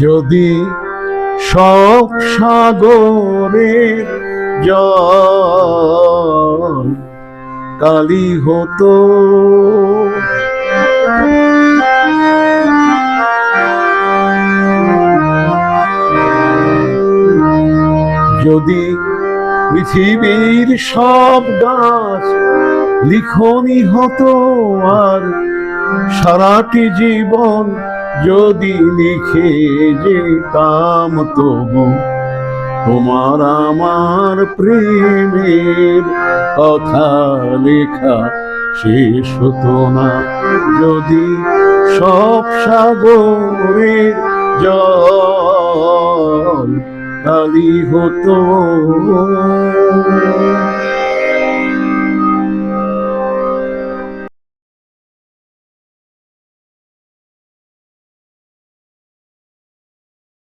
যদি সব সাগরের জল কালি হতো, যদি পৃথিবীর সব গাছ লিখনি হতো, আর সারাটি জীবন যদি লিখে যেতাম, তবু তোমার আমার প্রেমের কথা লেখা শেষ হতো না। যদি সব সাগরের জল কালি হতো।